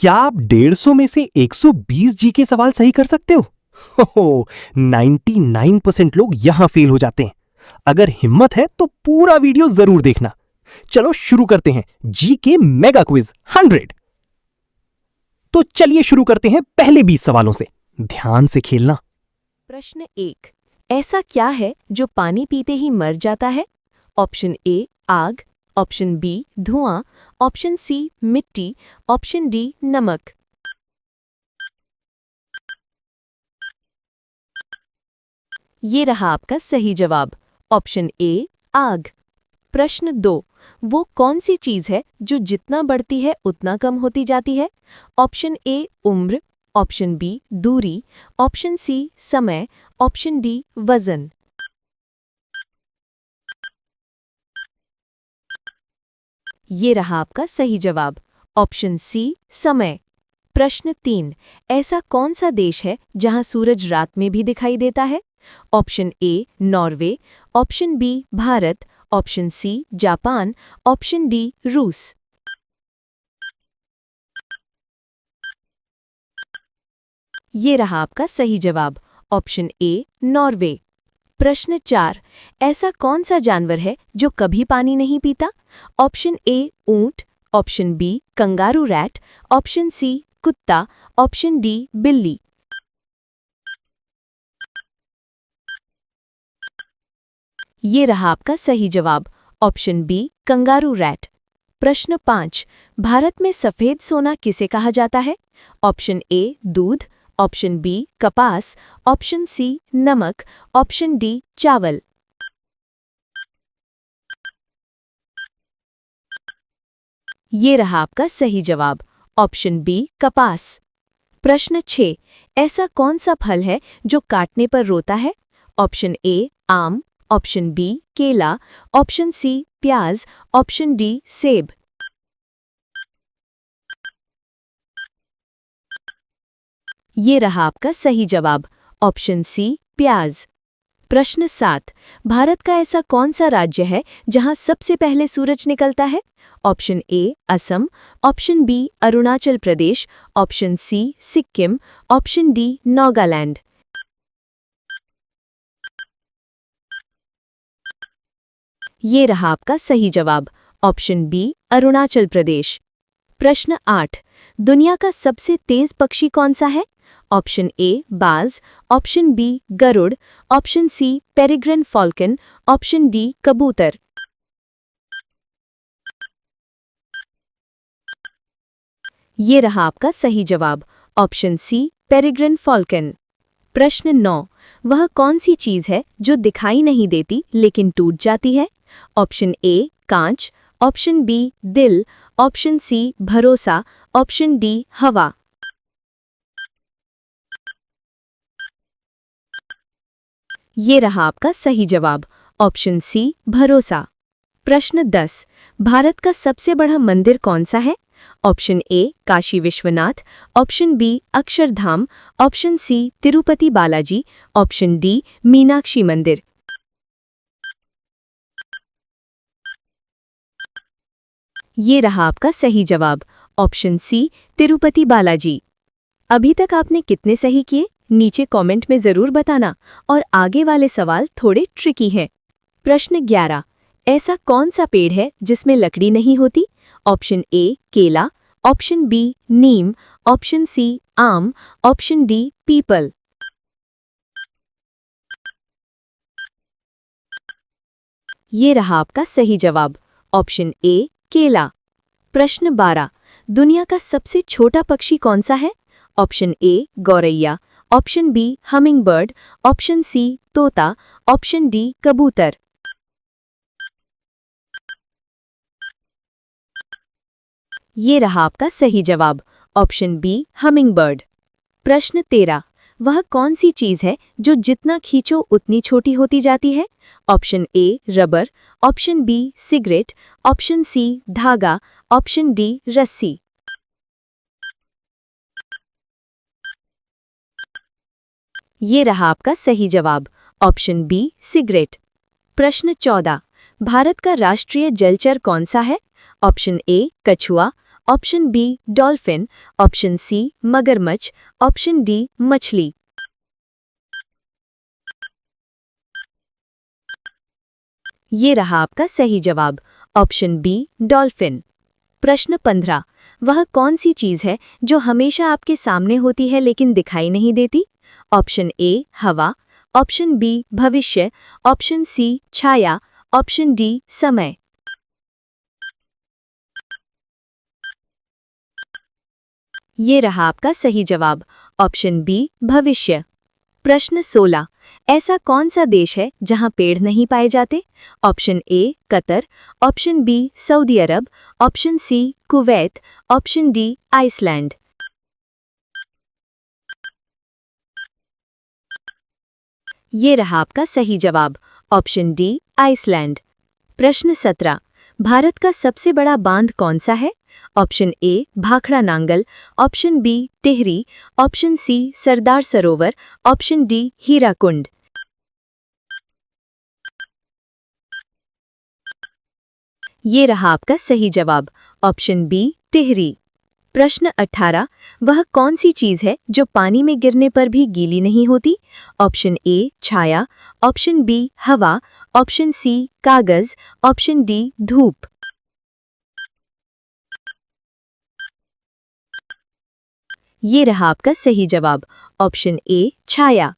क्या आप 150 में से 120 जी के सवाल सही कर सकते हो? 99% लोग यहां फेल हो जाते हैं। अगर हिम्मत है तो पूरा वीडियो जरूर देखना। चलो शुरू करते हैं जी के मेगा क्विज 100। तो चलिए शुरू करते हैं पहले 20 सवालों से। ध्यान से खेलना। प्रश्न 1। ऐसा क्या है जो पानी पीते ही मर जाता है? ऑप्शन ए आग, ऑप्शन बी धुआं, ऑप्शन सी मिट्टी, ऑप्शन डी नमक। ये रहा आपका सही जवाब, ऑप्शन ए आग। प्रश्न 2। वो कौन सी चीज है जो जितना बढ़ती है उतना कम होती जाती है? ऑप्शन ए उम्र, ऑप्शन बी दूरी, ऑप्शन सी समय, ऑप्शन डी वजन। ये रहा आपका सही जवाब, ऑप्शन सी समय। प्रश्न 3। ऐसा कौन सा देश है जहां सूरज रात में भी दिखाई देता है? Option A Norway, option B Bharat, option C Japan, option D रूस। ये रहा आपका सही जवाब, ऑप्शन ए नॉर्वे। प्रश्न 4। ऐसा कौन सा जानवर है जो कभी पानी नहीं पीता? ऑप्शन ए ऊंट, option B kangaroo rat, option C कुत्ता, ऑप्शन डी बिल्ली। ये रहा आपका सही जवाब, ऑप्शन बी कंगारू रैट। प्रश्न 5। भारत में सफेद सोना किसे कहा जाता है? ऑप्शन ए दूध, ऑप्शन बी कपास, ऑप्शन सी नमक, ऑप्शन डी चावल। ये रहा आपका सही जवाब, ऑप्शन बी कपास। प्रश्न 6। ऐसा कौन सा फल है जो काटने पर रोता है? ऑप्शन ए आम, ऑप्शन बी केला, ऑप्शन सी प्याज, ऑप्शन डी सेब। ये रहा आपका सही जवाब, ऑप्शन सी प्याज। प्रश्न 7। भारत का ऐसा कौन सा राज्य है जहां सबसे पहले सूरज निकलता है? Option A Assam, option B Arunachal Pradesh, option C Sikkim, option D Nagaland. ये रहा आपका सही जवाब, ऑप्शन बी अरुणाचल प्रदेश। प्रश्न 8। दुनिया का सबसे तेज पक्षी कौन सा है? ऑप्शन ए बाज, ऑप्शन बी गरुड़, option C peregrine falcon, option D कबूतर। ये रहा आपका सही जवाब, ऑप्शन सी पेरिग्रिन फॉल्कन। प्रश्न 9। वह कौन सी चीज है जो दिखाई नहीं देती लेकिन टूट जाती है? ऑप्शन ए कांच, ऑप्शन बी दिल, ऑप्शन सी भरोसा, ऑप्शन डी हवा। ये रहा आपका सही जवाब, ऑप्शन सी भरोसा। प्रश्न 10। भारत का सबसे बड़ा मंदिर कौन सा है? Option A Kashi Vishwanath, option B Akshardham, option C Tirupati Balaji, option D Meenakshi मंदिर। ये रहा आपका सही जवाब, ऑप्शन सी तिरुपति बालाजी। अभी तक आपने कितने सही किए नीचे कमेंट में जरूर बताना, और आगे वाले सवाल थोड़े ट्रिकी हैं। प्रश्न 11। ऐसा कौन सा पेड़ है जिसमें लकड़ी नहीं होती? ऑप्शन ए केला, ऑप्शन बी नीम, ऑप्शन सी आम, ऑप्शन डी पीपल। ये रहा आपका सही जवाब, ऑप्शन ए केला। प्रश्न 12। दुनिया का सबसे छोटा पक्षी कौन सा है? ऑप्शन ए गौरैया, option B hummingbird, option C तोता, ऑप्शन डी कबूतर। ये रहा आपका सही जवाब, ऑप्शन बी हमिंगबर्ड। प्रश्न 13। वह कौन सी चीज है जो जितना खींचो उतनी छोटी होती जाती है? Option A rubber, option B cigarette, option C धागा, ऑप्शन डी रस्सी। ये रहा आपका सही जवाब, ऑप्शन बी सिगरेट। प्रश्न 14। भारत का राष्ट्रीय जलचर कौन सा है? ऑप्शन ए कछुआ, option B dolphin, option C मगरमच्छ, ऑप्शन डी मछली। ये रहा आपका सही जवाब, ऑप्शन बी डॉल्फिन। प्रश्न 15। वह कौन सी चीज है जो हमेशा आपके सामने होती है लेकिन दिखाई नहीं देती? ऑप्शन ए हवा, ऑप्शन बी भविष्य, ऑप्शन सी छाया, ऑप्शन डी समय। ये रहा आपका सही जवाब, ऑप्शन बी भविष्य। प्रश्न 16। ऐसा कौन सा देश है जहां पेड़ नहीं पाए जाते? Option A Qatar, option B Saudi Arab, option C Kuwait, option D Iceland. ये रहा आपका सही जवाब, ऑप्शन डी आइसलैंड। प्रश्न 17। भारत का सबसे बड़ा बांध कौन सा है? Option A Bhakra Nangal, option B Tehri, option C Sardar Sarovar, option D Hirakud. ये रहा आपका सही जवाब, ऑप्शन बी टिहरी। प्रश्न 18। वह कौन सी चीज है जो पानी में गिरने पर भी गीली नहीं होती? ऑप्शन ए छाया, ऑप्शन बी हवा, ऑप्शन सी कागज, ऑप्शन डी धूप। ये रहा आपका सही जवाब, ऑप्शन ए छाया।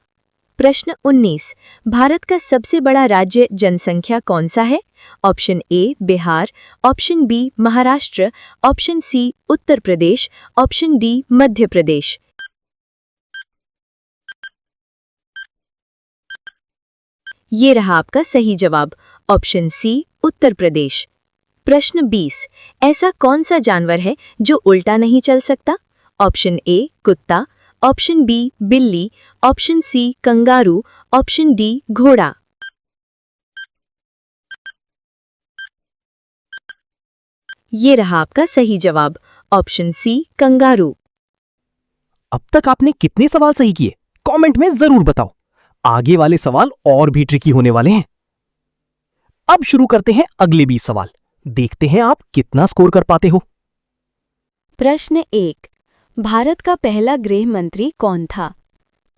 प्रश्न 19। भारत का सबसे बड़ा राज्य जनसंख्या कौन सा है? Option A Bihar, option B Maharashtra, option C Uttar Pradesh, option D Madhya Pradesh. ये रहा आपका सही जवाब, ऑप्शन सी उत्तर प्रदेश। प्रश्न 20। ऐसा कौन सा जानवर है जो उल्टा नहीं चल सकता? ऑप्शन ए कुत्ता, ऑप्शन बी बिल्ली, option C kangaroo, option D घोड़ा। ये रहा आपका सही जवाब, ऑप्शन सी कंगारू। अब तक आपने कितने सवाल सही किए? कमेंट में जरूर बताओ। आगे वाले सवाल और भी ट्रिकी होने वाले हैं। अब शुरू करते हैं अगले 20 सवाल। देखते हैं आप कितना स्कोर कर पाते हो। प्रश्न 1। भारत का पहला गृह मंत्री कौन था?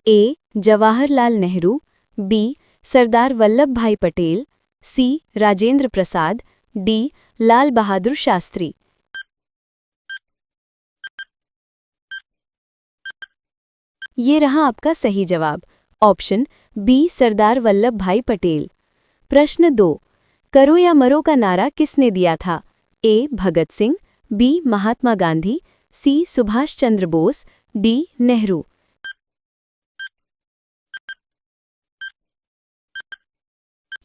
ए जवाहरलाल नेहरू, बी सरदार वल्लभ भाई पटेल, सी राजेंद्र प्रसाद, डी लाल बहादुर शास्त्री। ये रहा आपका सही जवाब, ऑप्शन बी सरदार वल्लभ भाई पटेल। प्रश्न 2। करो या मरो का नारा किसने दिया था? ए भगत सिंह, बी महात्मा गांधी, सी सुभाष चंद्र बोस, डी नेहरू।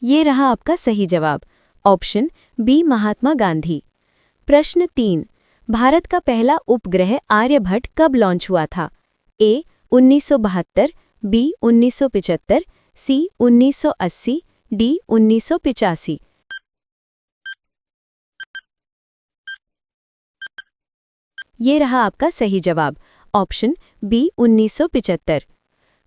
ये रहा आपका सही जवाब, ऑप्शन बी महात्मा गांधी। प्रश्न 3। भारत का पहला उपग्रह आर्यभट्ट कब लॉन्च हुआ था? ए 1972, बी 1975, सी 1980, डी 1985। ये रहा आपका सही जवाब, ऑप्शन बी 1975।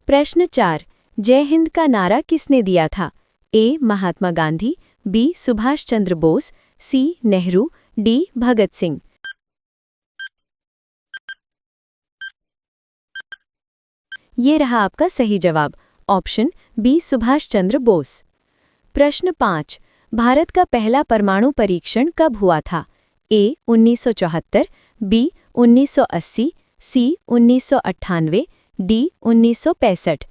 प्रश्न 4। जय हिंद का नारा किसने दिया था? ए महात्मा गांधी, बी सुभाष चंद्र बोस, सी नेहरू, डी भगत सिंह। ये रहा आपका सही जवाब, ऑप्शन बी सुभाष चंद्र बोस। प्रश्न 5। भारत का पहला परमाणु परीक्षण कब हुआ था? ए 1974, बी 1980, सी 1998, डी 1965।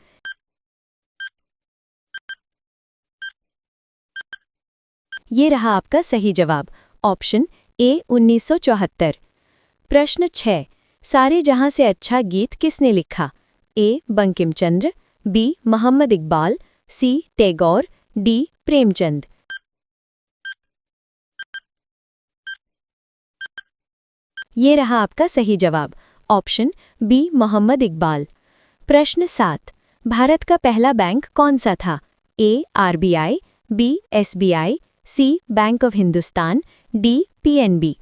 ये रहा आपका सही जवाब, ऑप्शन ए 1974। प्रश्न 6। सारे जहां से अच्छा गीत किसने लिखा? ए बंकिम चंद्र, बी मोहम्मद इकबाल, सी टैगोर, डी प्रेमचंद। ये रहा आपका सही जवाब, ऑप्शन बी मोहम्मद इकबाल। प्रश्न 7। भारत का पहला बैंक कौन सा था? A RBI, B SBI, C Bank of Hindustan, D PNB.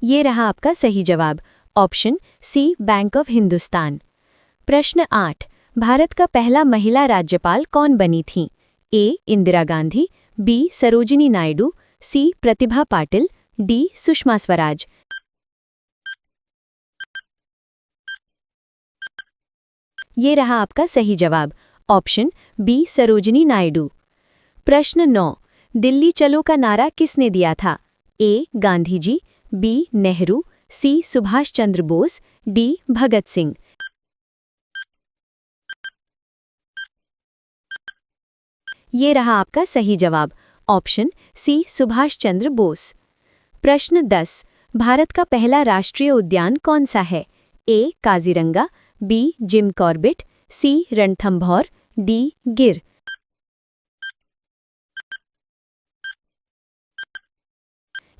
ये रहा आपका सही जवाब, option C Bank of Hindustan. प्रश्न 8। भारत का पहला महिला राज्यपाल कौन बनी थी? A Indira Gandhi, B Sarojini Naidu, C Pratibha Patil, D Sushma Swaraj. ये रहा आपका सही जवाब, ऑप्शन बी सरोजिनी नायडू। प्रश्न 9, दिल्ली चलो का नारा किसने दिया था? ए गांधी जी, बी नेहरू, सी सुभाष चंद्र बोस, डी भगत सिंह। ये रहा आपका सही जवाब, ऑप्शन सी सुभाष चंद्र बोस। प्रश्न 10, भारत का पहला राष्ट्रीय उद्यान कौन सा है? A Kaziranga, B Jim Corbett, C Ranthambore, D Gir.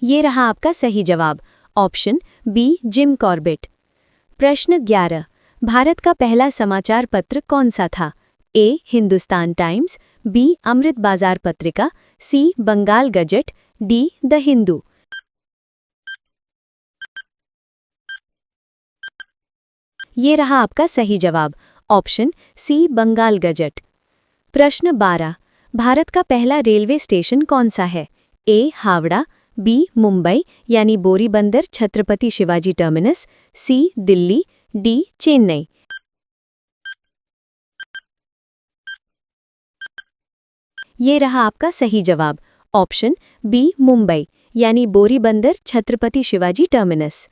ये रहा आपका सही जवाब, ऑप्शन बी जिम कॉर्बेट। प्रश्न 11, भारत का पहला समाचार पत्र कौन सा था? A Hindustan Times, B Amrit Bazar Patrika, C Bengal Gazette, D the Hindu. ये रहा आपका सही जवाब, ऑप्शन सी बंगाल गजट। प्रश्न 12, भारत का पहला रेलवे स्टेशन कौन सा है? ए हावड़ा, बी मुंबई यानी बोरीबंदर छत्रपति शिवाजी टर्मिनस, सी दिल्ली, डी चेन्नई। ये रहा आपका सही जवाब, ऑप्शन बी मुंबई यानी बोरीबंदर छत्रपति शिवाजी टर्मिनस।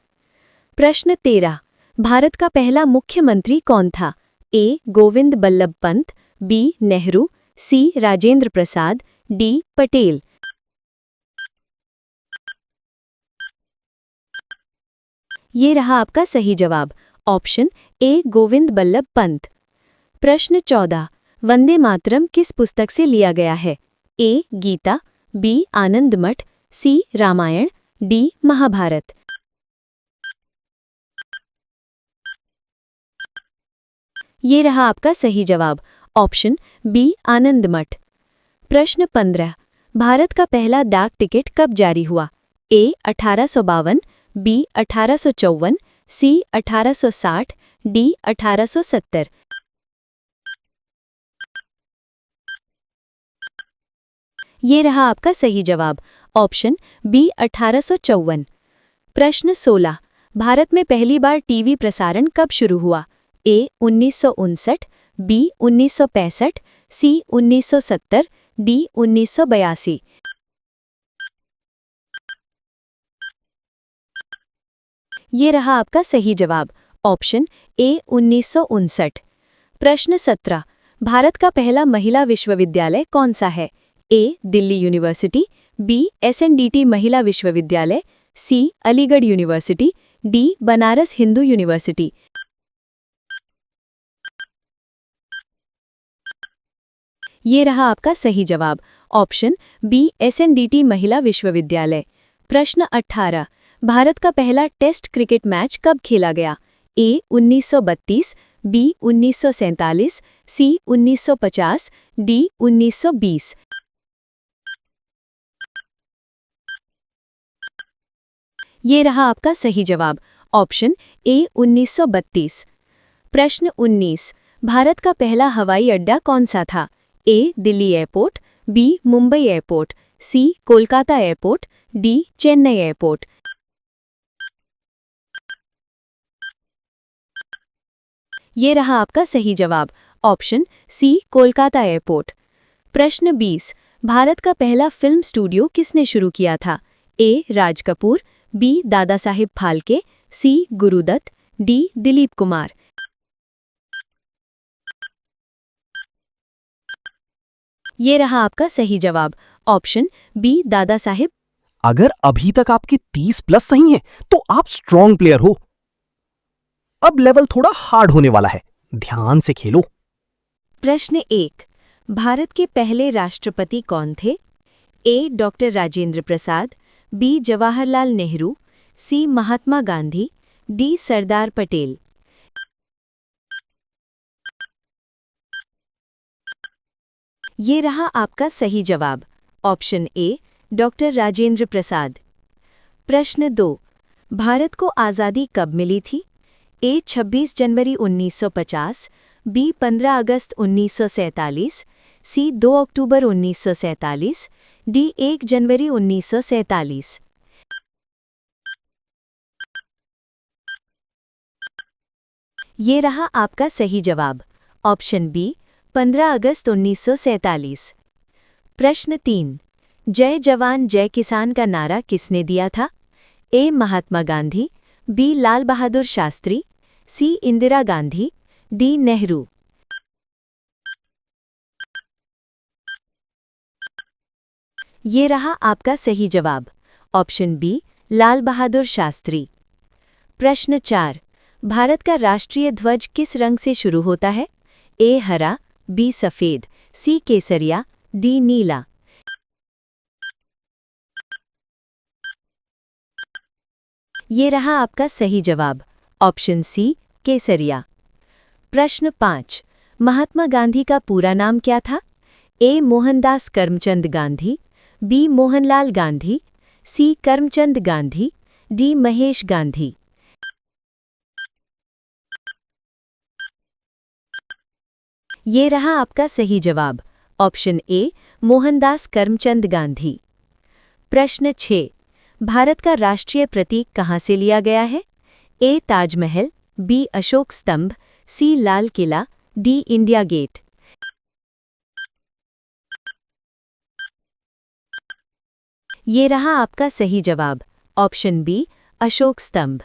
प्रश्न 13, भारत का पहला मुख्यमंत्री कौन था? ए गोविंद बल्लभ पंत, बी नेहरू, सी राजेंद्र प्रसाद, डी पटेल। ये रहा आपका सही जवाब, ऑप्शन ए गोविंद बल्लभ पंत। प्रश्न 14, वंदे मातरम किस पुस्तक से लिया गया है? ए गीता, बी आनंद मठ, सी रामायण, डी महाभारत। ये रहा आपका सही जवाब, ऑप्शन बी आनंद मठ। प्रश्न 15, भारत का पहला डाक टिकट कब जारी हुआ? ए 1852, बी 1854, सी 1860, डी 1870। ये रहा आपका सही जवाब, ऑप्शन बी 1854। प्रश्न 16, भारत में पहली बार टीवी प्रसारण कब शुरू हुआ? ए 1959, बी 1965, सी 1970, डी 1982। ये रहा आपका सही जवाब, ऑप्शन ए 1959। प्रश्न 17, भारत का पहला महिला विश्वविद्यालय कौन सा है? A Delhi University, B SNDT Mahila Vishwavidyalaya, C Aligarh University, D Banaras Hindu University. ये रहा आपका सही जवाब, ऑप्शन बी एसएनडीटी महिला विश्वविद्यालय। प्रश्न 18, भारत का पहला टेस्ट क्रिकेट मैच कब खेला गया? ए 1932, बी 1947, सी 1950, डी 1920। ये रहा आपका सही जवाब, ऑप्शन ए 1932। प्रश्न 19, भारत का पहला हवाई अड्डा कौन सा था? A Delhi airport, B Mumbai airport, C Kolkata airport, D Chennai airport. ये रहा आपका सही जवाब, ऑप्शन सी कोलकाता एयरपोर्ट। प्रश्न 20, भारत का पहला फिल्म स्टूडियो किसने शुरू किया था? ए राज कपूर, बी दादा साहिब फाल्के, सी गुरुदत्त, डी दिलीप कुमार। ये रहा आपका सही जवाब, ऑप्शन बी दादा साहिब। अगर अभी तक आपके 30 प्लस सही हैं, तो आप स्ट्रॉन्ग प्लेयर हो। अब लेवल थोड़ा हार्ड होने वाला है, ध्यान से खेलो। प्रश्न 1, भारत के पहले राष्ट्रपति कौन थे? ए डॉक्टर राजेंद्र प्रसाद, बी जवाहरलाल नेहरू, सी महात्मा गांधी, डी सरदार पटेल। ये रहा आपका सही जवाब, ऑप्शन ए डॉक्टर राजेंद्र प्रसाद। प्रश्न 2, भारत को आज़ादी कब मिली थी? ए 26 जनवरी 1950, बी 15 अगस्त 1947, सी 2 अक्टूबर 1947, डी 1 जनवरी 1947। ये रहा आपका सही जवाब, ऑप्शन बी 15 अगस्त 1947। प्रश्न 3, जय जवान जय किसान का नारा किसने दिया था? ए महात्मा गांधी, बी लाल बहादुर शास्त्री, सी इंदिरा गांधी, डी नेहरू। ये रहा आपका सही जवाब, ऑप्शन बी लाल बहादुर शास्त्री। प्रश्न 4, भारत का राष्ट्रीय ध्वज किस रंग से शुरू होता है? ए हरा, बी सफेद, सी केसरिया, डी नीला। ये रहा आपका सही जवाब, ऑप्शन सी केसरिया। प्रश्न 5, महात्मा गांधी का पूरा नाम क्या था? ए मोहनदास करमचंद गांधी, बी मोहनलाल गांधी, सी करमचंद गांधी, डी महेश गांधी। ये रहा आपका सही जवाब, ऑप्शन ए मोहनदास करमचंद गांधी। प्रश्न 6, भारत का राष्ट्रीय प्रतीक कहाँ से लिया गया है? ए ताजमहल, बी अशोक स्तंभ, सी Lal Qila, D India gate. ये रहा आपका सही जवाब, ऑप्शन बी अशोक स्तंभ।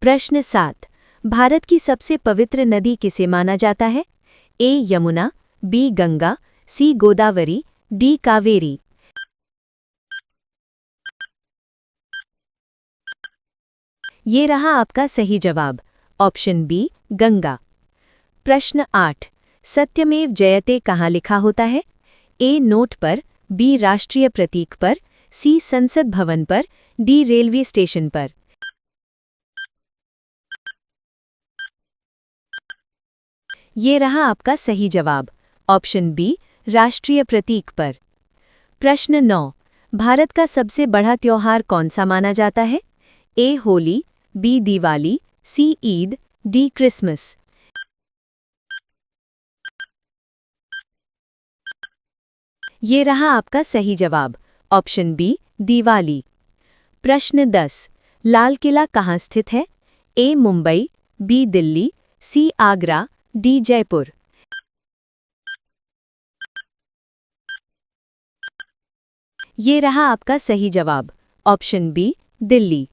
प्रश्न 7, भारत की सबसे पवित्र नदी किसे माना जाता है? ए यमुना, बी गंगा, सी गोदावरी, डी कावेरी। ये रहा आपका सही जवाब, ऑप्शन बी गंगा। प्रश्न 8, सत्यमेव जयते कहाँ लिखा होता है? ए नोट पर, बी राष्ट्रीय प्रतीक पर, सी संसद भवन पर, डी रेलवे स्टेशन पर। ये रहा आपका सही जवाब, ऑप्शन बी राष्ट्रीय प्रतीक पर। प्रश्न 9, भारत का सबसे बड़ा त्योहार कौन सा माना जाता है? ए होली, बी दिवाली, सी ईद, डी क्रिसमस। ये रहा आपका सही जवाब, ऑप्शन बी दिवाली। प्रश्न 10, लाल किला कहाँ स्थित है? ए मुंबई, बी दिल्ली, सी आगरा, डी जयपुर। ये रहा आपका सही जवाब, ऑप्शन बी दिल्ली।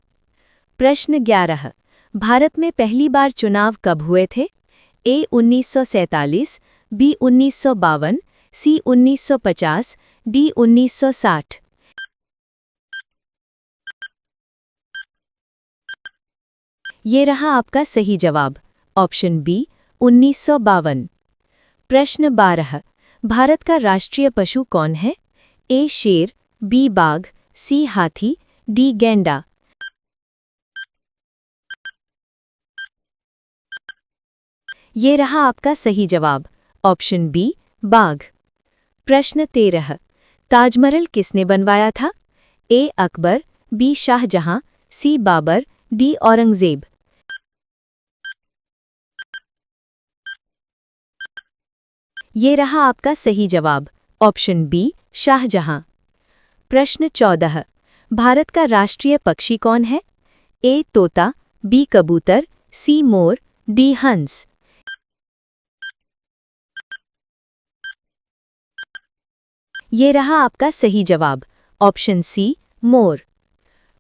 प्रश्न 11, भारत में पहली बार चुनाव कब हुए थे? ए 1947, बी 1952, सी 1950, डी 1960। ये रहा आपका सही जवाब, ऑप्शन बी 1952। प्रश्न 12, भारत का राष्ट्रीय पशु कौन है? ए शेर, बी बाघ, सी हाथी, डी गैंडा। ये रहा आपका सही जवाब, ऑप्शन बी बाघ। प्रश्न 13, ताजमहल किसने बनवाया था? ए अकबर, बी शाहजहां, सी बाबर, डी औरंगजेब। ये रहा आपका सही जवाब, ऑप्शन बी शाहजहां। प्रश्न 14, भारत का राष्ट्रीय पक्षी कौन है? ए तोता, बी कबूतर, सी मोर, डी हंस। ये रहा आपका सही जवाब, ऑप्शन सी मोर।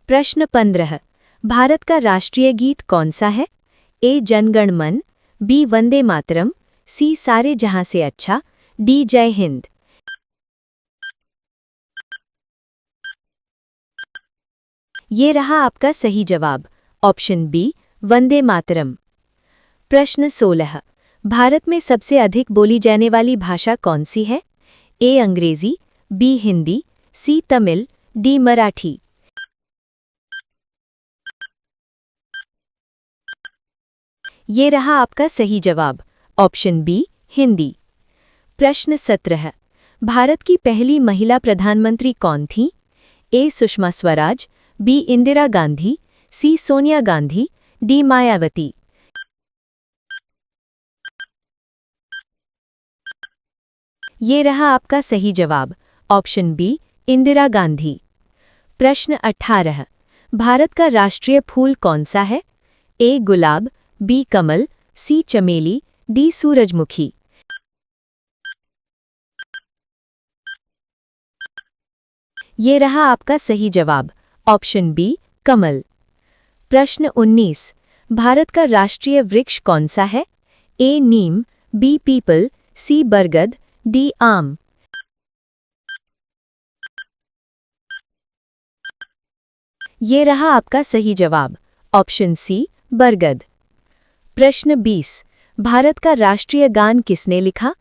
प्रश्न 15, भारत का राष्ट्रीय गीत कौन सा है? ए जनगण मन, बी वंदे मातरम, सी सारे जहां से अच्छा, डी जय हिंद। ये रहा आपका सही जवाब, ऑप्शन बी वंदे मातरम। प्रश्न 16, भारत में सबसे अधिक बोली जाने वाली भाषा कौन सी है? ए अंग्रेजी, बी हिंदी, सी तमिल, डी मराठी। ये रहा आपका सही जवाब, ऑप्शन बी हिंदी। प्रश्न 17, भारत की पहली महिला प्रधानमंत्री कौन थी? ए सुषमा स्वराज, बी इंदिरा गांधी, सी सोनिया गांधी, डी मायावती। ये रहा आपका सही जवाब, ऑप्शन बी इंदिरा गांधी। प्रश्न 18। भारत का राष्ट्रीय फूल कौन सा है? ए गुलाब, बी कमल, सी चमेली, डी सूरजमुखी। ये रहा आपका सही जवाब, ऑप्शन बी कमल। प्रश्न 19। भारत का राष्ट्रीय वृक्ष कौन सा है? ए नीम, बी पीपल, सी बरगद, डी आम। ये रहा आपका सही जवाब, ऑप्शन सी बरगद। प्रश्न 20। भारत का राष्ट्रीय गान किसने लिखा?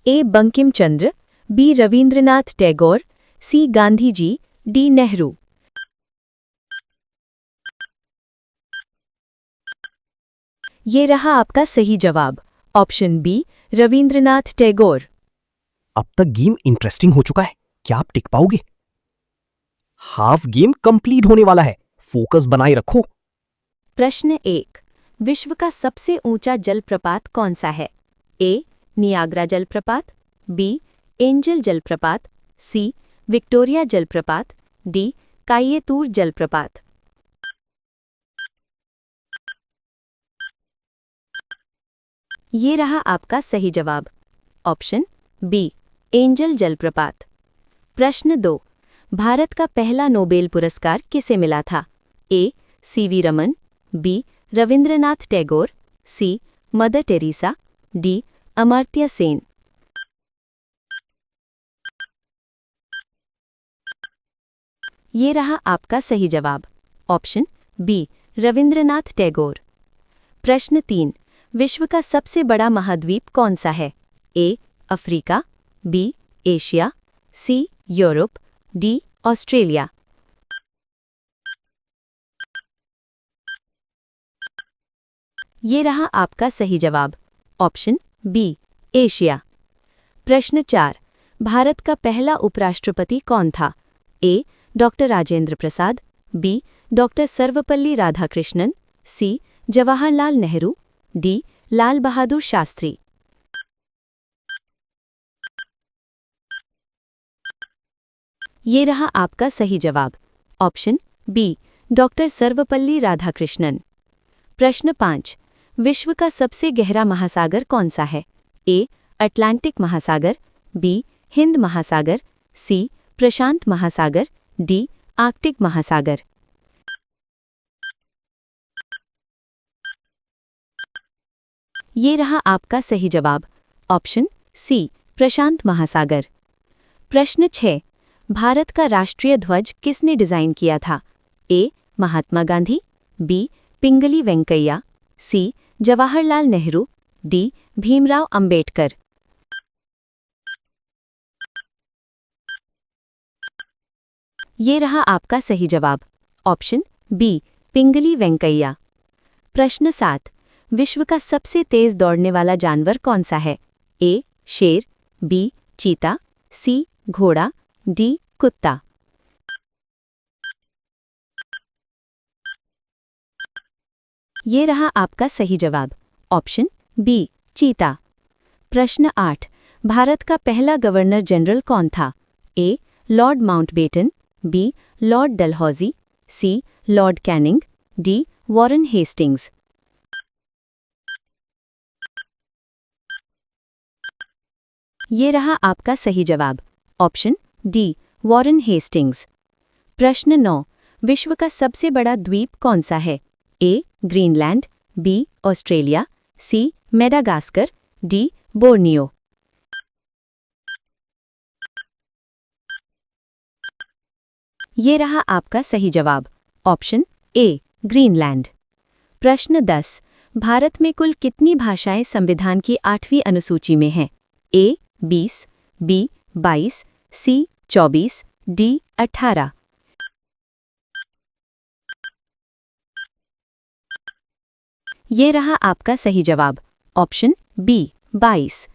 ए बंकिम चंद्र, बी रवींद्रनाथ टैगोर, सी गांधी जी, डी नेहरू। ये रहा आपका सही जवाब, ऑप्शन बी रवींद्रनाथ टैगोर। अब तक गेम इंटरेस्टिंग हो चुका है, क्या आप टिक पाओगे? हाफ गेम कंप्लीट होने वाला है, फोकस बनाए रखो। प्रश्न 1। विश्व का सबसे ऊंचा जलप्रपात कौन सा है? ए नियाग्रा जलप्रपात, बी एंजल जलप्रपात, सी विक्टोरिया जलप्रपात, डी कायेतूर जलप्रपात। ये रहा आपका सही जवाब, ऑप्शन बी एंजल जलप्रपात। प्रश्न 2। भारत का पहला नोबेल पुरस्कार किसे मिला था? A CV Raman, B Rabindranath Tagore, C Mother Teresa, D Amartya Sen. ये रहा आपका सही जवाब, ऑप्शन बी रविंद्रनाथ टैगोर। प्रश्न 3। विश्व का सबसे बड़ा महाद्वीप कौन सा है? A Africa, B Asia, C Europe, D Australia. ये रहा आपका सही जवाब, ऑप्शन बी एशिया। प्रश्न 4। भारत का पहला उपराष्ट्रपति कौन था? A doctor Rajendra Prasad, B doctor Sarvepalli Radhakrishnan, C Jawaharlal Nehru, D Lal Bahadur Shastri. ये रहा आपका सही जवाब, option B doctor Sarvepalli Radhakrishnan. प्रश्न 5। विश्व का सबसे गहरा महासागर कौन सा है? ए अटलांटिक महासागर, बी हिंद महासागर, सी प्रशांत महासागर, डी आर्कटिक महासागर। ये रहा आपका सही जवाब, ऑप्शन सी प्रशांत महासागर। प्रश्न 6। भारत का राष्ट्रीय ध्वज किसने डिजाइन किया था? ए महात्मा गांधी, बी पिंगली वेंकैया, सी जवाहरलाल नेहरू, डी भीमराव अंबेडकर। ये रहा आपका सही जवाब, ऑप्शन बी पिंगली वेंकैया। प्रश्न 7। विश्व का सबसे तेज दौड़ने वाला जानवर कौन सा है? ए शेर, बी चीता, सी घोड़ा, डी कुत्ता। ये रहा आपका सही जवाब, ऑप्शन बी चीता। प्रश्न 8। भारत का पहला गवर्नर जनरल कौन था? A Lord Mountbatten, B Lord Dalhousie, C Lord Canning, D Warren Hastings. ये रहा आपका सही जवाब, ऑप्शन डी वॉरेन हेस्टिंग्स। प्रश्न 9। विश्व का सबसे बड़ा द्वीप कौन सा है? A Greenland, B Australia, C Madagascar, D Borneo. ये रहा आपका सही जवाब, ऑप्शन ए ग्रीनलैंड। प्रश्न 10। भारत में कुल कितनी भाषाएं संविधान की 8वीं अनुसूची में हैं? ए 20, बी 22, सी 24, डी 18। ये रहा आपका सही जवाब, ऑप्शन बी 22।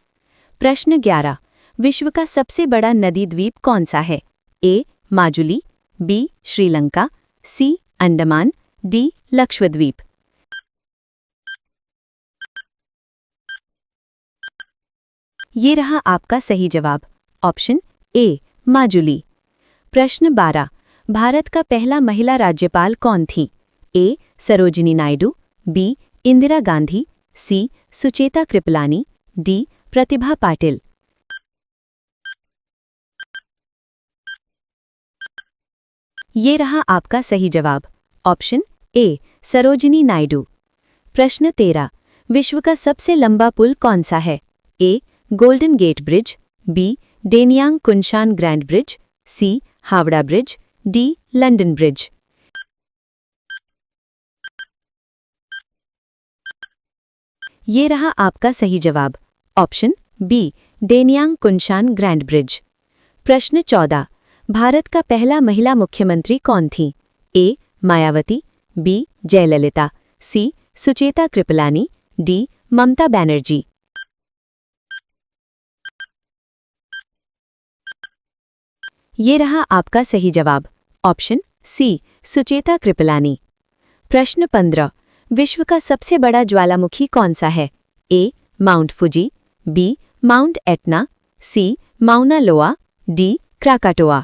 प्रश्न 11। विश्व का सबसे बड़ा नदी द्वीप कौन सा है? ए माजुली, बी श्रीलंका, सी अंडमान, डी लक्षद्वीप। ये रहा आपका सही जवाब, ऑप्शन ए माजुली। प्रश्न 12। भारत का पहला महिला राज्यपाल कौन थी? A. Sarojini Naidu, B. Indira Gandhi, C. Sucheta Kripalani, D. Pratibha Patil. ये रहा आपका सही जवाब। Option A. सरोजिनी नायडू। प्रश्न 13। विश्व का सबसे लंबा पुल कौन सा है? A. Golden Gate Bridge, B. Danyang Kunshan Grand Bridge, C. Howrah Bridge, D. London Bridge. ये रहा आपका सही जवाब। Option B. Danyang Kunshan Grand Bridge. प्रश्न 14। भारत का पहला महिला मुख्यमंत्री कौन थी? A. Mayawati, B. Jayalalithaa, C. Sucheta Kripalani, D. Mamata Banerjee. ये रहा आपका सही जवाब। Option C. सुचेता कृपलानी। प्रश्न 15। विश्व का सबसे बड़ा ज्वालामुखी कौन सा है? A. Mount Fuji, B. Mount Etna, C. Mauna Loa, D. Krakatoa.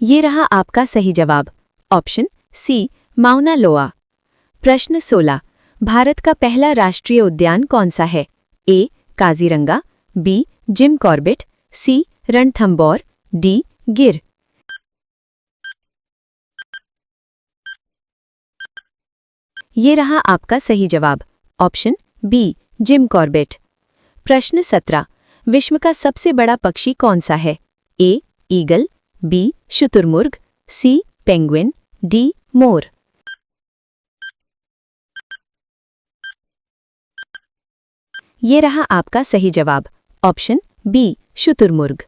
ये रहा आपका सही जवाब। ऑप्शन सी. माउना लोआ। प्रश्न 16। भारत का पहला राष्ट्रीय उद्यान कौन सा है? A. Kaziranga, B. Jim Corbett, C. Ranthambore, D. Gir. ये रहा आपका सही जवाब। Option B. Jim Corbett. प्रश्न 17। विश्व का सबसे बड़ा पक्षी कौन सा है? ए. Eagle, B. शुतुरमुर्ग, सी. Penguin, D. मोर। ये रहा आपका सही जवाब। Option B. शुतुरमुर्ग।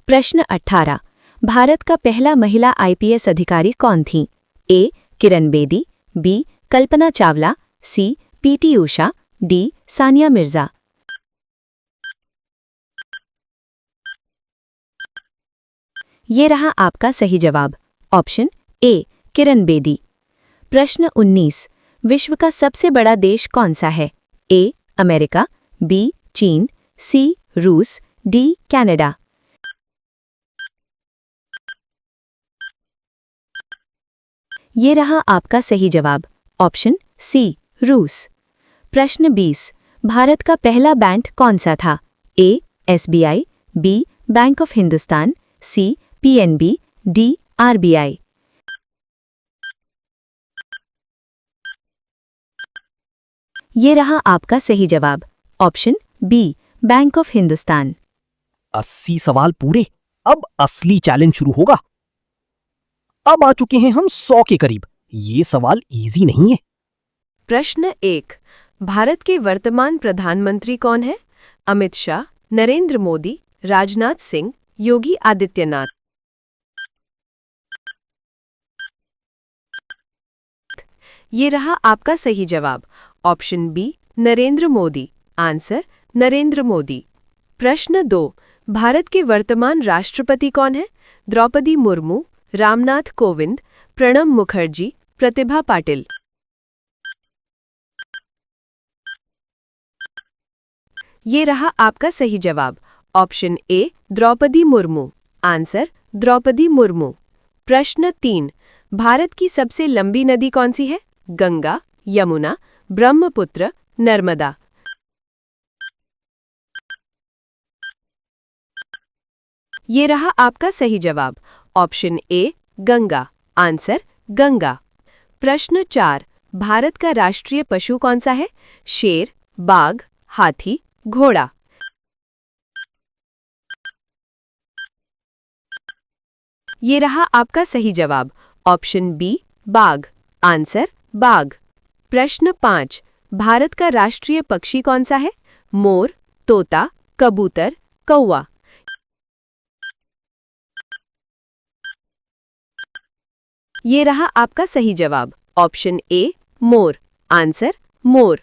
प्रश्न 18। भारत का पहला महिला आईपीएस अधिकारी कौन थी? A. Kiran Bedi, B. Kalpana Chawla, C. PT Usha, D. Sania Mirza. ये रहा आपका सही जवाब। Option A. किरण बेदी। प्रश्न 19। विश्व का सबसे बड़ा देश कौन सा है? ए. America, B. चीन, सी. रूस, डी. कनाडा। ये रहा आपका सही जवाब। Option C. रूस। प्रश्न 20। भारत का पहला बैंक कौन सा था? A. SBI, B. Bank of Hindustan, C. PNB, D. RBI. ये रहा आपका सही जवाब। Option B. Bank of Hindustan. 80 सवाल पूरे। अब असली चैलेंज शुरू होगा। अब आ चुके हैं हम 100 के करीब। ये सवाल इजी नहीं है। प्रश्न 1। भारत के वर्तमान प्रधानमंत्री कौन है? अमित शाह, नरेंद्र मोदी, राजनाथ सिंह, योगी आदित्यनाथ। ये रहा आपका सही जवाब। Option B. Narendra Modi. Answer Narendra Modi. प्रश्न 2। भारत के वर्तमान राष्ट्रपति कौन है? द्रौपदी मुर्मू, रामनाथ कोविंद, प्रणब मुखर्जी, प्रतिभा पाटिल। ये रहा आपका सही जवाब। Option A. Draupadi Murmu. Answer Draupadi Murmu. प्रश्न 3। भारत की सबसे लंबी नदी कौन सी है? गंगा, यमुना, ब्रह्मपुत्र, नर्मदा। ये रहा आपका सही जवाब। ऑप्शन ए. गंगा। आंसर गंगा। प्रश्न 4। भारत का राष्ट्रीय पशु कौन सा है? शेर, बाघ, हाथी, घोड़ा। ये रहा आपका सही जवाब। Option B. बाघ। आंसर बाघ। प्रश्न 5। भारत का राष्ट्रीय पक्षी कौन सा है? मोर, तोता, कबूतर, कौवा। ये रहा आपका सही जवाब। ऑप्शन ए. मोर। Answer more.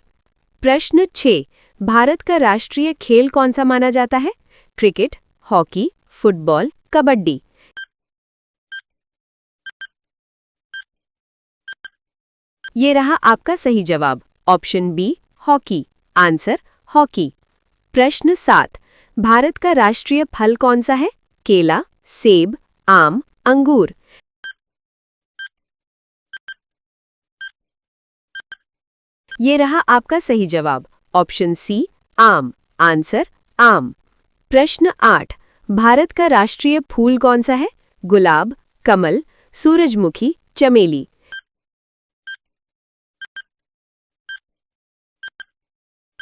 प्रश्न 6। भारत का राष्ट्रीय खेल कौन सा माना जाता है? Cricket, hockey, football, kabaddi. ये रहा आपका सही जवाब। Option B. Hockey. Answer hockey. प्रश्न 7। भारत का राष्ट्रीय फल कौन सा है? केला, सेब, आम, अंगूर। ये रहा आपका सही जवाब, ऑप्शन सी, आम। आंसर आम। प्रश्न 8, भारत का राष्ट्रीय फूल कौन सा है? गुलाब, कमल, सूरजमुखी, चमेली।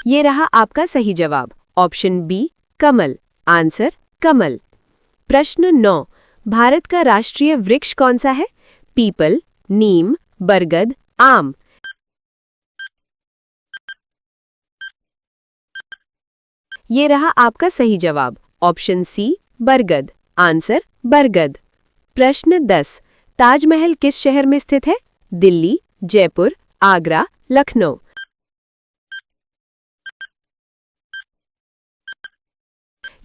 ये रहा आपका सही जवाब, ऑप्शन बी, कमल। आंसर कमल। प्रश्न 9, भारत का राष्ट्रीय वृक्ष कौन सा है? पीपल, नीम, बरगद, आम। ये रहा आपका सही जवाब, ऑप्शन सी, बरगद। आंसर बरगद। प्रश्न 10, ताजमहल किस शहर में स्थित है? दिल्ली, जयपुर, आगरा, लखनऊ।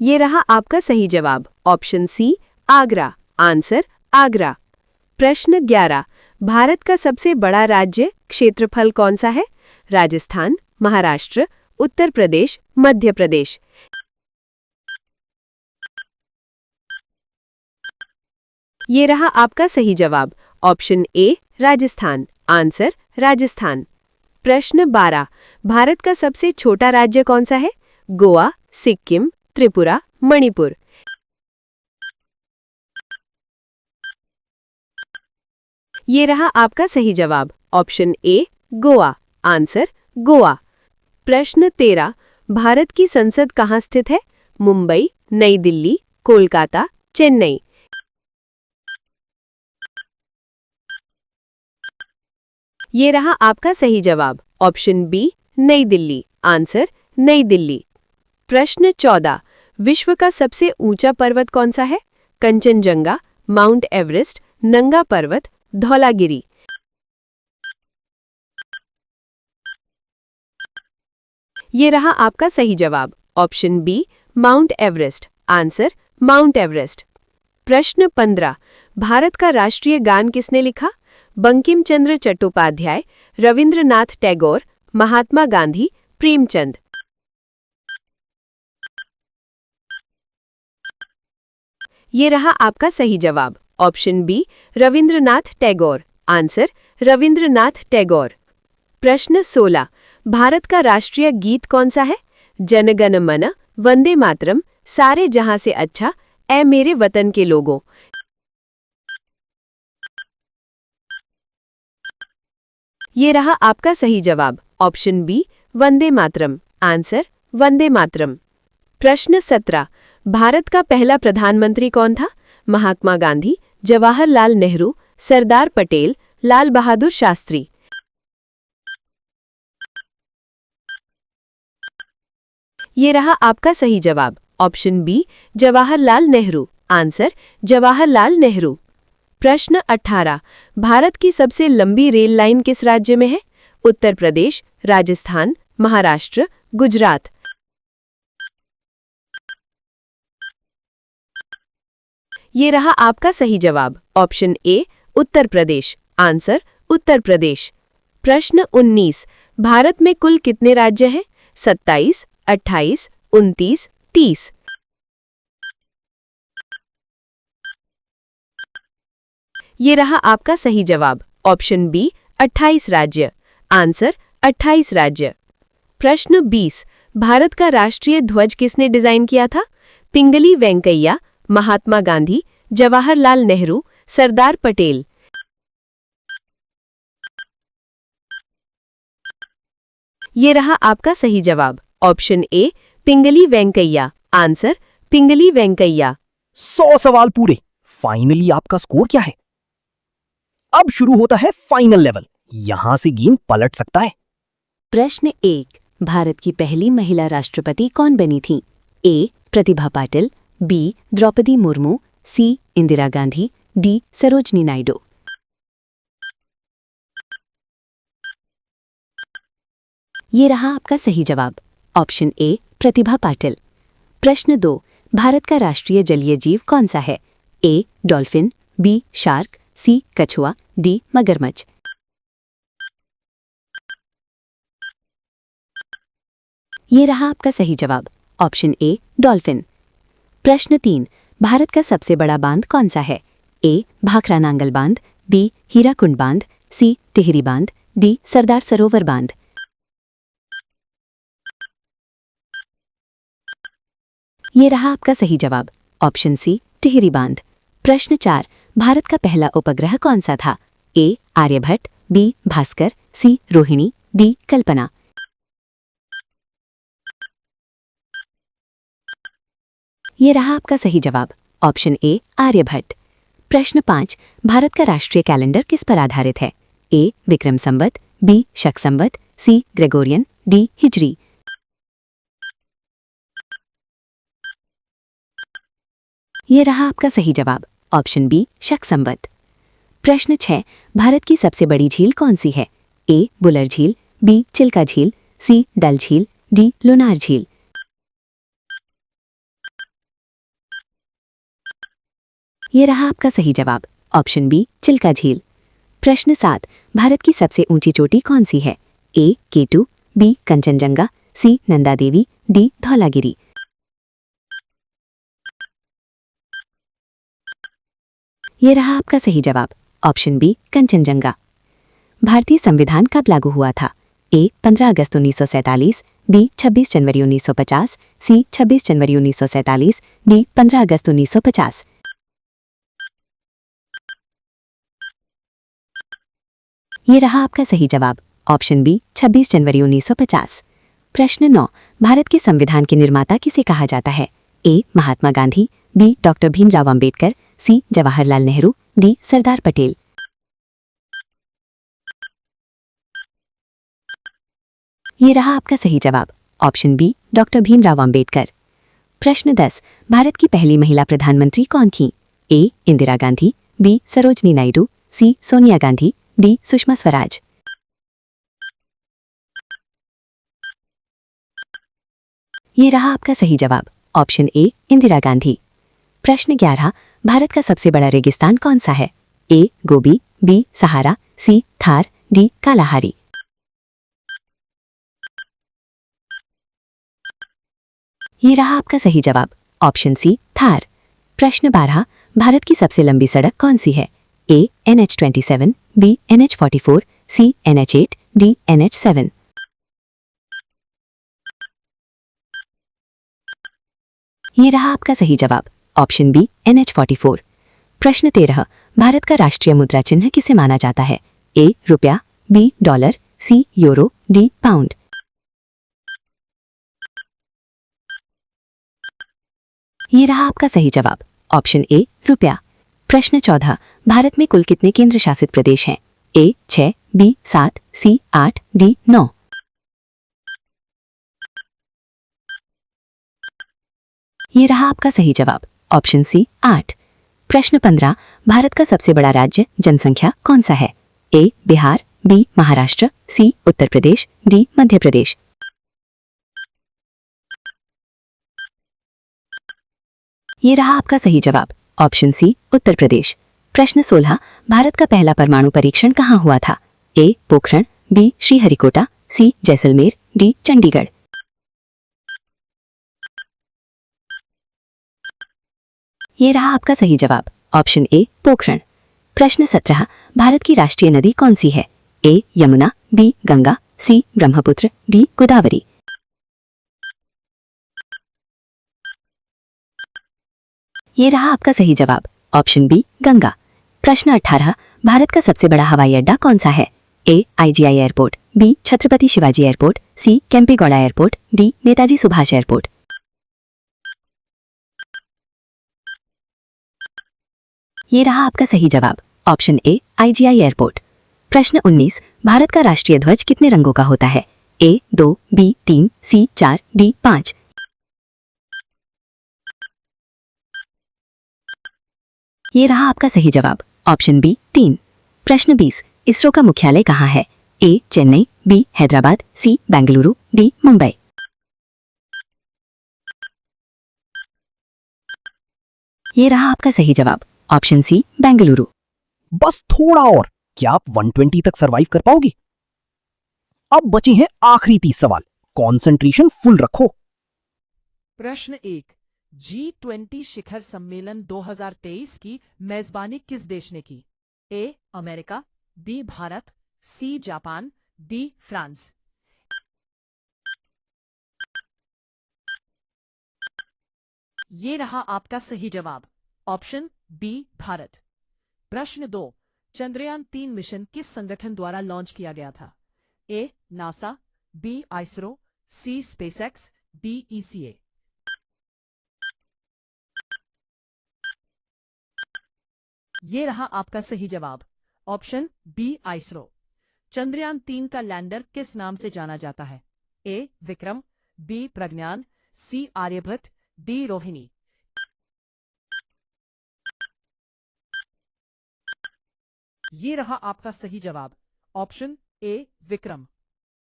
ये रहा आपका सही जवाब, option C, Agra. Answer Agra. प्रश्न 11, भारत का सबसे बड़ा राज्य क्षेत्रफल कौन सा है? राजस्थान, महाराष्ट्र, उत्तर प्रदेश, मध्य प्रदेश। ये रहा आपका सही जवाब, ऑप्शन ए, राजस्थान। आंसर राजस्थान। प्रश्न 12, भारत का सबसे छोटा राज्य कौन सा है? गोवा, सिक्किम, त्रिपुरा, मणिपुर। ये रहा आपका सही जवाब, ऑप्शन ए, गोवा। आंसर गोवा। प्रश्न 13, भारत की संसद कहाँ स्थित है? मुंबई, नई दिल्ली, कोलकाता, चेन्नई। ये रहा आपका सही जवाब, ऑप्शन बी, नई दिल्ली। आंसर नई दिल्ली। प्रश्न 14, विश्व का सबसे ऊंचा पर्वत कौन सा है? कंचनजंगा, माउंट एवरेस्ट, नंगा पर्वत, धौलागिरी। ये रहा आपका सही जवाब, option B, Mount Everest. Answer Mount Everest. प्रश्न 15, भारत का राष्ट्रीय गान किसने लिखा? बंकिम चंद्र चट्टोपाध्याय, रविंद्रनाथ टैगोर, महात्मा गांधी, प्रेमचंद। ये रहा आपका सही जवाब, option B, Rabindranath Tagore. Answer Rabindranath Tagore. प्रश्न 16, भारत का राष्ट्रीय गीत कौन सा है? जनगण मन, वंदे मातरम, सारे जहां से अच्छा, ऐ मेरे वतन के लोगों। ये रहा आपका सही जवाब, option B, Vande Mataram. Answer Vande Mataram. प्रश्न 17, भारत का पहला प्रधानमंत्री कौन था? महात्मा गांधी, जवाहरलाल नेहरू, सरदार पटेल, लाल बहादुर शास्त्री। ये रहा आपका सही जवाब, option B, Jawaharlal Nehru. Answer Jawaharlal Nehru. प्रश्न 18, भारत की सबसे लंबी रेल लाइन किस राज्य में है? उत्तर प्रदेश, राजस्थान, महाराष्ट्र, गुजरात। ये रहा आपका सही जवाब, ऑप्शन ए, उत्तर प्रदेश। आंसर उत्तर प्रदेश। प्रश्न 19, भारत में कुल कितने राज्य हैं? 27, 28, 29, 30। ये रहा आपका सही जवाब, ऑप्शन बी, 28 राज्य। आंसर 28 राज्य। प्रश्न 20, भारत का राष्ट्रीय ध्वज किसने डिजाइन किया था? पिंगली वेंकैया, महात्मा गांधी, जवाहरलाल नेहरू, सरदार पटेल। ये रहा आपका सही जवाब, option A, Pingali Venkayya. Answer Pingali Venkayya. 100 सवाल पूरे। फाइनली आपका स्कोर क्या है? अब शुरू होता है फाइनल लेवल। यहां से गेम पलट सकता है। प्रश्न 1, भारत की पहली महिला राष्ट्रपति कौन बनी थी? ए, प्रतिभा पाटिल, बी, द्रौपदी मुर्मू, सी, इंदिरा गांधी, डी, सरोजनी नायडू। ये रहा आपका सही जवाब, ऑप्शन ए, प्रतिभा पाटिल। प्रश्न 2, भारत का राष्ट्रीय जलीय जीव कौन सा है? ए, डॉल्फिन, बी, शार्क, सी, कछुआ, डी, मगरमच्छ। ये रहा आपका सही जवाब, ऑप्शन ए डॉल्फिन। प्रश्न 3, भारत का सबसे बड़ा बांध कौन सा है? ए भाखरा नांगल बांध, बी हीराकुंड बांध, सी टिहरी बांध, डी सरदार सरोवर बांध। ये रहा आपका सही जवाब, ऑप्शन सी टिहरी बांध। प्रश्न 4, भारत का पहला उपग्रह कौन सा था? ए आर्यभट्ट, बी भास्कर, सी रोहिणी, डी कल्पना। ये रहा आपका सही जवाब, ऑप्शन ए आर्यभट्ट। प्रश्न 5, भारत का राष्ट्रीय कैलेंडर किस पर आधारित है? ए विक्रम संवत, बी शक संवत, सी ग्रेगोरियन, डी हिजरी। ये रहा आपका सही जवाब, ऑप्शन बी शक संवत। प्रश्न 6, भारत की सबसे बड़ी झील कौन सी है? ए बुलर झील, बी चिल्का झील, सी डल झील, डी लुनार झील। ये रहा आपका सही जवाब, ऑप्शन बी चिल्का झील। प्रश्न 7, भारत की सबसे ऊंची चोटी कौन सी है? ए केटू, बी कंचनजंगा, सी नंदा देवी, डी धौलागिरी। ये रहा आपका सही जवाब, ऑप्शन बी कंचनजंगा। भारतीय संविधान कब लागू हुआ था? ए 15 अगस्त 1947, बी 26 जनवरी 1950, सी 26 जनवरी 1947, डी 15 अगस्त 1950। ये रहा आपका सही जवाब, ऑप्शन बी 26 जनवरी 1950। प्रश्न 9, भारत के संविधान के निर्माता किसे कहा जाता है? A Mahatma Gandhi, B doctor Bhimrao Ambedkar, C Jawaharlal Nehru, D Sardar Patel. ये रहा आपका सही जवाब, option B doctor Bhimrao Ambedkar. प्रश्न 10, भारत की पहली महिला प्रधानमंत्री कौन थी? A Indira Gandhi, B Sarojini Naidu, C Sonia Gandhi, D Sushma Swaraj. ये रहा आपका सही जवाब, ऑप्शन ए इंदिरा गांधी। प्रश्न 11, भारत का सबसे बड़ा रेगिस्तान कौन सा है? ए गोबी, बी सहारा, सी थार, डी कालाहारी। ये रहा आपका सही जवाब, ऑप्शन सी थार। प्रश्न 12, भारत की सबसे लंबी सड़क कौन सी है? ए NH27, बी NH44, सी NH8, डी NH7। ये रहा आपका सही जवाब, ऑप्शन बी NH44। प्रश्न 13, भारत का राष्ट्रीय मुद्रा चिन्ह किसे माना जाता है? ए रुपया, बी डॉलर, सी यूरो, डी पाउंड। ये रहा आपका सही जवाब, ऑप्शन ए रुपया। प्रश्न 14, भारत में कुल कितने केंद्र शासित प्रदेश हैं? ए 6, बी 7, सी 8, डी 9। ये रहा आपका सही जवाब, ऑप्शन सी 8। प्रश्न 15, भारत का सबसे बड़ा राज्य जनसंख्या कौन सा है? ए बिहार, बी महाराष्ट्र, सी उत्तर प्रदेश, डी मध्य प्रदेश। ये रहा आपका सही जवाब, ऑप्शन सी उत्तर प्रदेश। प्रश्न 16, भारत का पहला परमाणु परीक्षण कहाँ हुआ था? ए पोखरण, बी श्रीहरिकोटा, सी जैसलमेर, डी चंडीगढ़। ये रहा आपका सही जवाब, ऑप्शन ए पोखरण। प्रश्न 17, भारत की राष्ट्रीय नदी कौन सी है? ए यमुना, बी गंगा, सी ब्रह्मपुत्र, डी गोदावरी। ये रहा आपका सही जवाब, ऑप्शन बी गंगा। प्रश्न 18, भारत का सबसे बड़ा हवाई अड्डा कौन सा है? A IGI airport, B Chhatrapati Shivaji airport, C Kempegowda airport, D Netaji Subhash airport. ये रहा आपका सही जवाब, ऑप्शन ए IGI एयरपोर्ट। प्रश्न 19, भारत का राष्ट्रीय ध्वज कितने रंगों का होता है? ए 2, बी 3, सी 4, डी 5। ये रहा आपका सही जवाब, ऑप्शन बी 3। प्रश्न 20, इसरो का मुख्यालय कहाँ है? ए चेन्नई, बी हैदराबाद, सी बेंगलुरु, डी मुंबई। ये रहा आपका सही जवाब, ऑप्शन सी बेंगलुरु। बस थोड़ा और, क्या आप 120 तक सरवाइव कर पाओगे? अब बचे हैं आखिरी 30 सवाल, कंसंट्रेशन फुल रखो। प्रश्न 1। G20 शिखर सम्मेलन 2023 की मेजबानी किस देश ने की? A America, B Bharat, C Japan, D France. ये रहा आपका सही जवाब, ऑप्शन बी भारत। प्रश्न 2। चंद्रयान 3 मिशन किस संगठन द्वारा लॉन्च किया गया था? A NASA, B ISRO, C SpaceX, D ECA. ये रहा आपका सही जवाब, ऑप्शन बी आइसरो। चंद्रयान 3 का लैंडर किस नाम से जाना जाता है? ए विक्रम, बी प्रज्ञान, सी आर्यभट्ट, डी रोहिणी। ये रहा आपका सही जवाब, ऑप्शन ए विक्रम।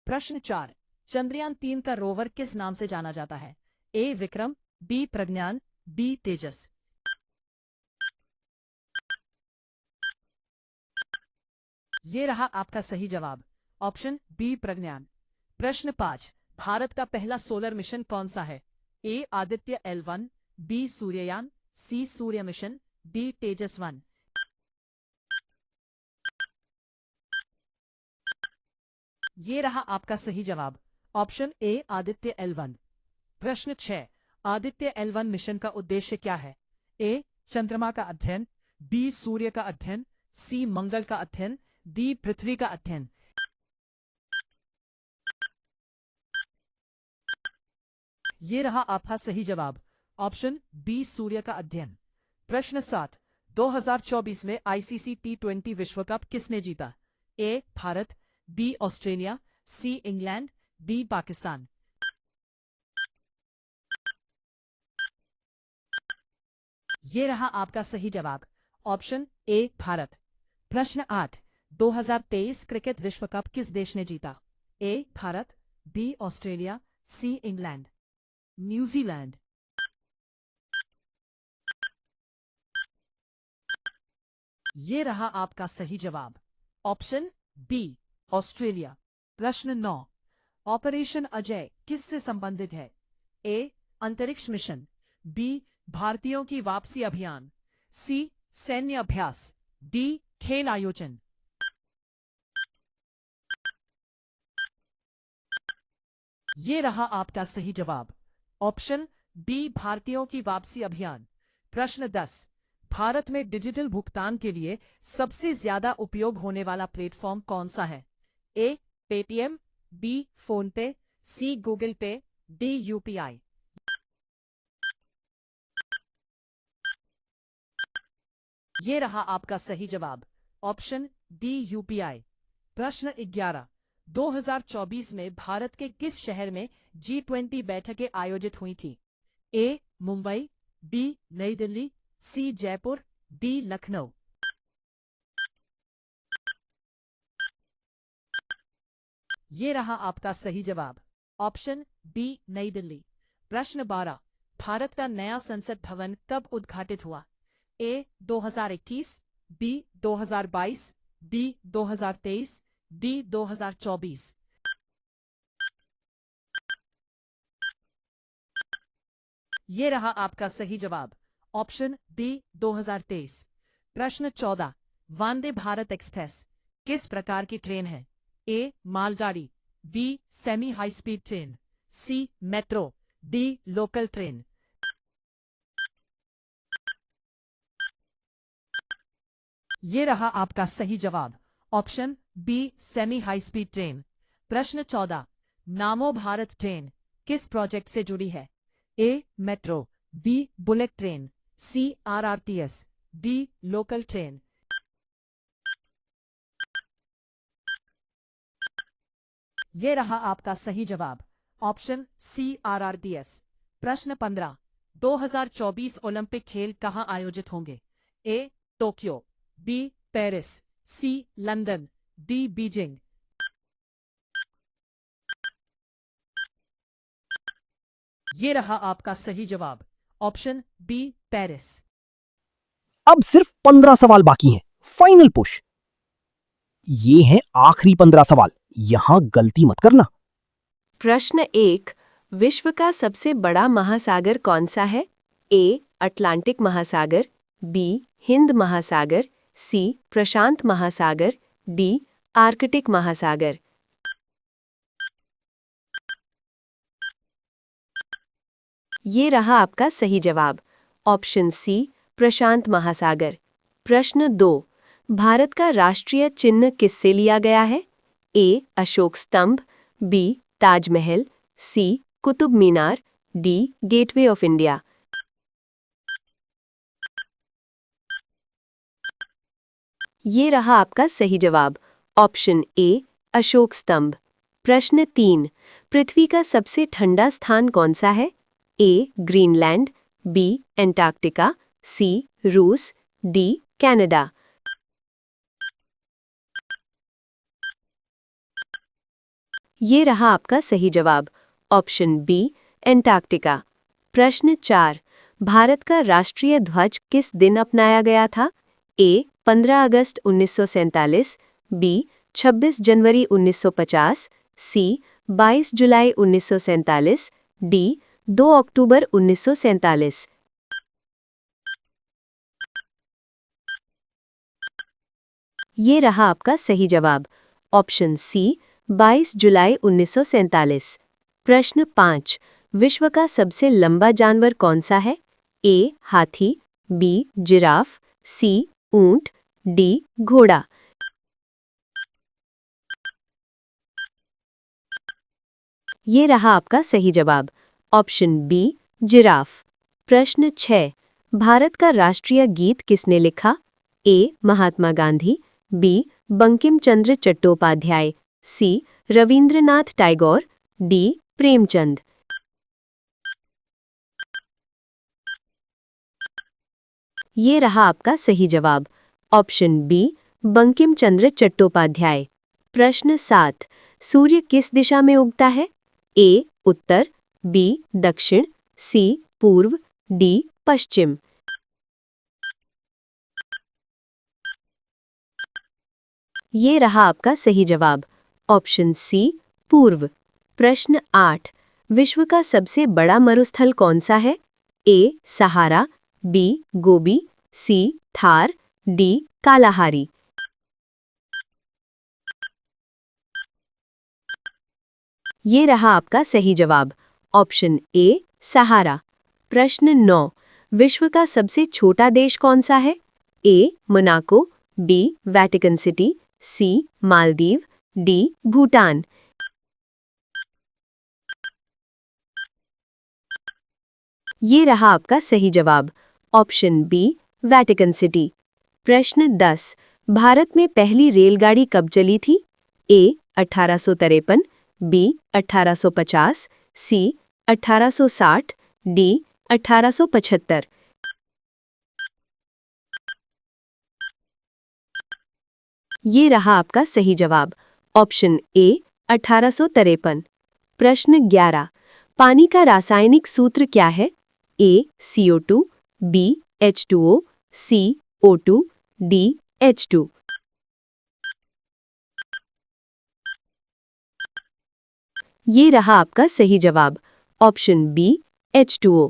प्रश्न 4। चंद्रयान 3 का रोवर किस नाम से जाना जाता है? ए विक्रम, बी प्रज्ञान, डी तेजस। ये रहा आपका सही जवाब, ऑप्शन बी प्रज्ञान। प्रश्न 5। भारत का पहला सोलर मिशन कौन सा है? ए आदित्य L1, बी सूर्ययान, सी सूर्य मिशन, डी तेजस 1। ये रहा आपका सही जवाब, ऑप्शन ए आदित्य L1। प्रश्न 6। आदित्य L1 मिशन का उद्देश्य क्या है? ए चंद्रमा का अध्ययन, बी सूर्य का अध्ययन, सी मंगल का अध्ययन, डी पृथ्वी का अध्ययन। ये रहा आपका सही जवाब, ऑप्शन बी सूर्य का अध्ययन। प्रश्न 7। 2024 में आईसीसी T20 विश्व कप किसने जीता? A Bharat, B Australia, C England, D Pakistan. ये रहा आपका सही जवाब, ऑप्शन ए भारत। प्रश्न 8। 2023 क्रिकेट विश्व कप किस देश ने जीता? A Bharat, B Australia, C England, New Zealand. ये रहा आपका सही जवाब, ऑप्शन बी ऑस्ट्रेलिया। प्रश्न 9। ऑपरेशन अजय किससे संबंधित है? ए अंतरिक्ष मिशन, बी भारतीयों की वापसी अभियान, सी सैन्य अभ्यास, डी खेल आयोजन। ये रहा आपका सही जवाब, ऑप्शन बी भारतीयों की वापसी अभियान। प्रश्न 10। भारत में डिजिटल भुगतान के लिए सबसे ज्यादा उपयोग होने वाला प्लेटफॉर्म कौन सा है? ए पेटीएम, बी फोन पे, सी गूगल पे, डी यूपीआई। ये रहा आपका सही जवाब, ऑप्शन डी यूपीआई। प्रश्न 11। 2024 में भारत के किस शहर में G20 बैठकें आयोजित हुई थी? ए मुंबई, बी नई दिल्ली, सी जयपुर, डी लखनऊ। ये रहा आपका सही जवाब, ऑप्शन बी नई दिल्ली। प्रश्न 12। भारत का नया संसद भवन कब उद्घाटित हुआ? ए 2021, बी 2022, डी 2023, डी 2024। ये रहा आपका सही जवाब, ऑप्शन बी 2023। प्रश्न 14। वंदे भारत एक्सप्रेस किस प्रकार की ट्रेन है? ए मालगाड़ी, B semi high speed train, C metro, D local train. ये रहा आपका सही जवाब, option B semi high speed train. प्रश्न 14। नामो भारत ट्रेन किस प्रोजेक्ट से जुड़ी है? ए मेट्रो, बी बुलेट ट्रेन, सी आरआरटीएस, डी लोकल ट्रेन। ये रहा आपका सही जवाब, ऑप्शन सी आरआरटीएस। प्रश्न 15। 2024 ओलंपिक खेल कहाँ आयोजित होंगे? ए टोक्यो, बी पेरिस, सी लंदन, डी बीजिंग। ये रहा आपका सही जवाब, ऑप्शन बी पेरिस। अब सिर्फ 15 सवाल बाकी हैं, फाइनल पुश। ये हैं आखिरी 15 सवाल, यहां गलती मत करना। प्रश्न 1। विश्व का सबसे बड़ा महासागर कौन सा है? ए. अटलांटिक महासागर, बी. हिंद महासागर, सी. प्रशांत महासागर, डी. आर्कटिक महासागर। ये रहा आपका सही जवाब, ऑप्शन सी. प्रशांत महासागर। प्रश्न 2. भारत का राष्ट्रीय चिन्ह किससे लिया गया है? A. Ashok Stambh, B. Taj Mahal, C. Qutub Minar, D. Gateway of India. ये रहा आपका सही जवाब, ऑप्शन ए. अशोक स्तंभ। प्रश्न 3. पृथ्वी का सबसे ठंडा स्थान कौन सा है? A. Greenland, B. Antarctica, C. रूस, डी. कनाडा। ये रहा आपका सही जवाब, ऑप्शन बी. एंटार्क्टिका। प्रश्न 4. भारत का राष्ट्रीय ध्वज किस दिन अपनाया गया था? ए. 15 अगस्त 1947, बी. 26 जनवरी 1950, सी. 22 जुलाई 1947, डी. 2 अक्टूबर 1947। ये रहा आपका सही जवाब, ऑप्शन सी. 22 जुलाई 1947। प्रश्न 5. विश्व का सबसे लंबा जानवर कौन सा है? ए. हाथी, बी. जिराफ, सी. ऊंट, डी. घोड़ा। ये रहा आपका सही जवाब, ऑप्शन बी. जिराफ। प्रश्न 6. भारत का राष्ट्रीय गीत किसने लिखा? ए. महात्मा गांधी, बी. बंकिम चंद्र चट्टोपाध्याय, सी. रविंद्रनाथ टैगोर, डी. प्रेमचंद। ये रहा आपका सही जवाब, ऑप्शन बी. बंकिम चंद्र चट्टोपाध्याय। प्रश्न 7. सूर्य किस दिशा में उगता है? ए. उत्तर, बी. दक्षिण, सी. पूर्व, डी. पश्चिम। ये रहा आपका सही जवाब, ऑप्शन सी. पूर्व। प्रश्न 8. विश्व का सबसे बड़ा मरुस्थल कौन सा है? ए. सहारा, बी. गोबी, सी. थार, डी. कालाहारी। ये रहा आपका सही जवाब, ऑप्शन ए. सहारा। प्रश्न 9. विश्व का सबसे छोटा देश कौन सा है? A. Monaco, B. Vatican City, C. Maldives, D. Bhutan. ये रहा आपका सही जवाब, ऑप्शन बी. Vatican city. प्रश्न 10. भारत में पहली रेलगाड़ी कब चली थी? ए. 1853, बी. 1850, सी. 1860, डी. 1875। ये रहा आपका सही जवाब, ऑप्शन ए. 1853। प्रश्न 11. पानी का रासायनिक सूत्र क्या है? A. CO2, B. H2O, C. O2, D. H2। ये रहा आपका सही जवाब, ऑप्शन बी. H2O।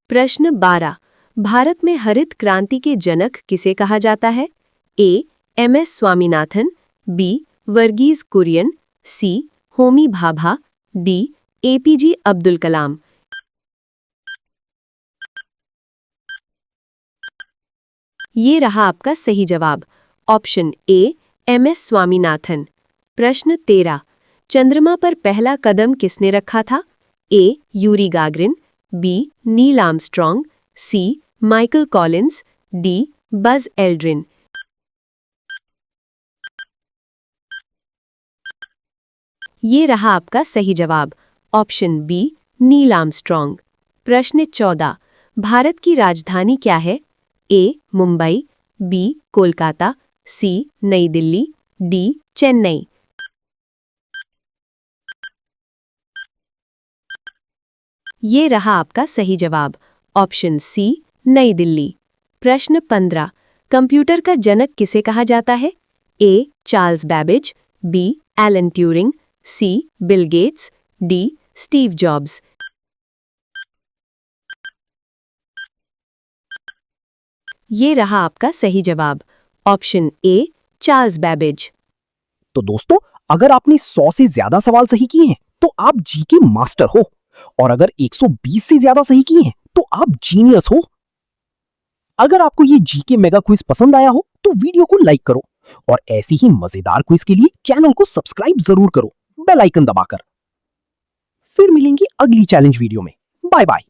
प्रश्न 12. भारत में हरित क्रांति के जनक किसे कहा जाता है? A. MS Swaminathan, B. Verghese Kurien, C. Homi Bhabha, D. APJ Abdul Kalam. ये रहा आपका सही जवाब, ऑप्शन ए. MS स्वामीनाथन। प्रश्न 13. चंद्रमा पर पहला कदम किसने रखा था? A. Yuri Gagarin, B. Neil Armstrong, C. Michael Collins, D. Buzz Aldrin. ये रहा आपका सही जवाब, ऑप्शन बी. Neil Armstrong. प्रश्न 14. भारत की राजधानी क्या है? ए. मुंबई, बी. कोलकाता, सी. नई दिल्ली, डी. चेन्नई। ये रहा आपका सही जवाब, ऑप्शन सी. नई दिल्ली। प्रश्न 15. कंप्यूटर का जनक किसे कहा जाता है? A. Charles Babbage, B. Alan Turing, C. Bill Gates, D. Steve Jobs. ये रहा आपका सही जवाब ऑप्शन ए चार्ल्स बैबेज। तो दोस्तों, अगर आपने 100 से ज्यादा सवाल सही किए हैं तो आप जीके मास्टर हो, और अगर 120 से ज्यादा सही किए हैं तो आप जीनियस हो। अगर आपको ये जीके मेगा क्विज पसंद आया हो तो वीडियो को लाइक करो, और ऐसी ही मजेदार क्विज के लिए चैनल को सब्सक्राइब जरूर करो बेल आइकन दबाकर। फिर मिलेंगे अगली चैलेंज वीडियो में। Bye bye.